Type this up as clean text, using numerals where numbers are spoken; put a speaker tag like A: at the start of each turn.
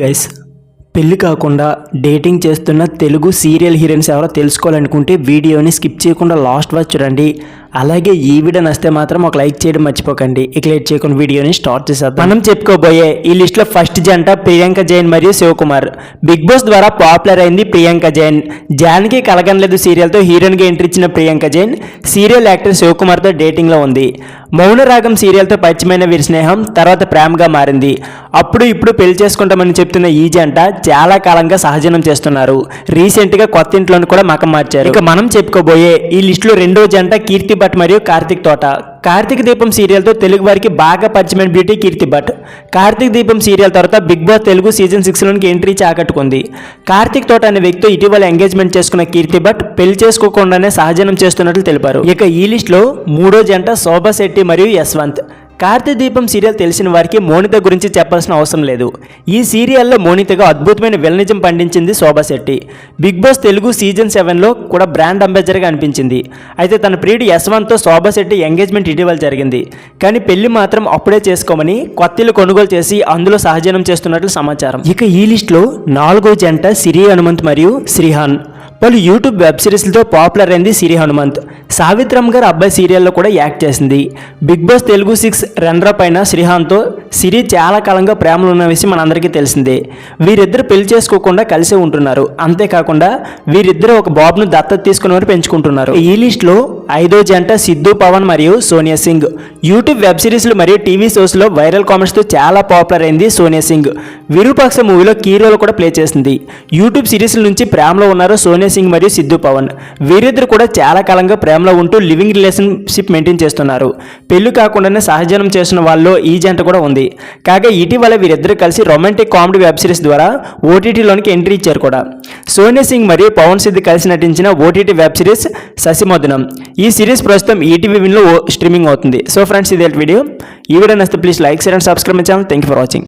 A: Guys, పెళ్లి కాకుండా dating చేస్తున్న తెలుగు సీరియల్ హీరోయిన్స్ ఎవరో తెలుసుకోవాలనుకుంటే వీడియోని స్కిప్ చేయకుండా లాస్ట్ వరకు చూడండి. అలాగే ఈ వీడియో నచ్చితే మాత్రం ఒక లైక్ చేయడం మర్చిపోకండి. ఇక లేట్ చేయకుండా వీడియోని స్టార్ట్ చేసేద్దాం. మనం చెప్పుకోబోయే ఈ లిస్ట్లో ఫస్ట్ జంట ప్రియాంక జైన్ మరియు శివకుమార్. బిగ్ బాస్ ద్వారా పాపులర్ అయింది ప్రియాంక జైన్. జాన్కి కలగనలేదు సీరియల్తో హీరోయిన్గా ఎంట్రీ ఇచ్చిన ప్రియాంక జైన్ సీరియల్ యాక్టర్ శివకుమార్తో డేటింగ్లో ఉంది. మౌనరాగం సీరియల్తో పరిచయమైన వీరి స్నేహం తర్వాత ప్రేమగా మారింది. అప్పుడు ఇప్పుడు పెళ్లి చేసుకుంటామని చెప్తున్న ఈ జంట చాలా కాలంగా సహజనం చేస్తున్నారు. రీసెంట్గా కొత్త ఇంట్లోని కూడా మకం మార్చారు. ఇక మనం చెప్పుకోబోయే ఈ లిస్టులో రెండో జంట కీర్తి భట్ మరియు కార్తిక్ తోట. కార్తీక దీపం సీరియల్తో తెలుగు వారికి బాగా పరిచయమైన బ్యూటీ కీర్తి భట్. కార్తీక దీపం సీరియల్ తర్వాత బిగ్ బాస్ తెలుగు సీజన్ 6లోనికి ఎంట్రీ ఆకట్టుకుంది. కార్తీక్ తోట అనే వ్యక్తితో ఇటీవల ఎంగేజ్మెంట్ చేసుకున్న కీర్తి భట్ పెళ్లి చేసుకోకుండానే సహజనం చేస్తున్నట్లు తెలిపారు. ఇక ఈ లిస్టులో మూడో జంట శోభా శెట్టి మరియు యశ్వంత్. కార్తీక దీపం సీరియల్ తెలిసిన వారికి మోనిత గురించి చెప్పాల్సిన అవసరం లేదు. ఈ సీరియల్లో మోనితగా అద్భుతమైన విలనిజం పండించింది Shobha Shetty. Bigg Boss Telugu season 7లో కూడా బ్రాండ్ అంబాసిడర్గా అనిపించింది. అయితే తన ప్రియుడు యశ్వంత్తో శోభా శెట్టి ఎంగేజ్మెంట్ ఇటీవల జరిగింది. కానీ పెళ్లి మాత్రం అప్పుడే చేసుకోమని కొత్తిల్లు కొనుగోలు చేసి అందులో సహజనం చేస్తున్నట్లు సమాచారం. ఇక ఈ లిస్టులో నాలుగో జంట సిరి హనుమంత్ మరియు శ్రీహాన్. పలు యూట్యూబ్ వెబ్ సిరీస్లతో పాపులర్ అయింది సిరి హనుమంత్. సావిత్రమ్మ గారు అబ్బాయి సీరియల్లో కూడా యాక్ట్ చేసింది. బిగ్ బాస్ తెలుగు 6 రన్నర్ పైన శ్రీహాన్తో సిరి చాలా కాలంగా ప్రేమలు ఉన్న విషయం మనందరికీ తెలిసిందే. వీరిద్దరు పెళ్లి చేసుకోకుండా కలిసే ఉంటున్నారు. అంతేకాకుండా వీరిద్దరు ఒక బాబును దత్తత తీసుకుని పెంచుకుంటున్నారు. ఈ లిస్టులో ఐదో జంట సిద్ధు పవన్ మరియు సోనియా సింగ్. యూట్యూబ్ వెబ్ సిరీస్లు మరియు టీవీ షోస్లో వైరల్ కామెంట్స్తో చాలా పాపులర్ అయింది సోనియా సింగ్. విరూపాక్ష మూవీలో కీ రోల్ కూడా ప్లే చేసింది. యూట్యూబ్ సిరీస్ల నుంచి ప్రేమలో ఉన్నారు సోనియా సింగ్ మరియు సిద్ధు పవన్. వీరిద్దరు కూడా చాలా కాలంగా ప్రేమలో ఉంటూ లివింగ్ రిలేషన్షిప్ మెయింటైన్ చేస్తున్నారు. పెళ్లి కాకుండానే సహజనం చేస్తున్న వాళ్ళలో ఈ జంట కూడా ఉంది. కాగా ఇటీవల వీరిద్దరు కలిసి రొమాంటిక్ కామెడీ వెబ్ సిరీస్ ద్వారా ఓటీటీలోనికి ఎంట్రీ ఇచ్చారు కూడా. సోనియా సింగ్ మరియు పవన్ సిద్ధు కలిసి నటించిన ఓటీటీ వెబ్ సిరీస్ శశిమధునం. ఈ సిరీస్ ప్రస్తుతం ఈటీవీ విన్లో స్ట్రీమింగ్ అవుతుంది. సో ఫ్రెండ్స్, ఇదే వీడియో. ఈ వీడియో నచ్చితే please like, share and subscribe my channel. Thank you for watching.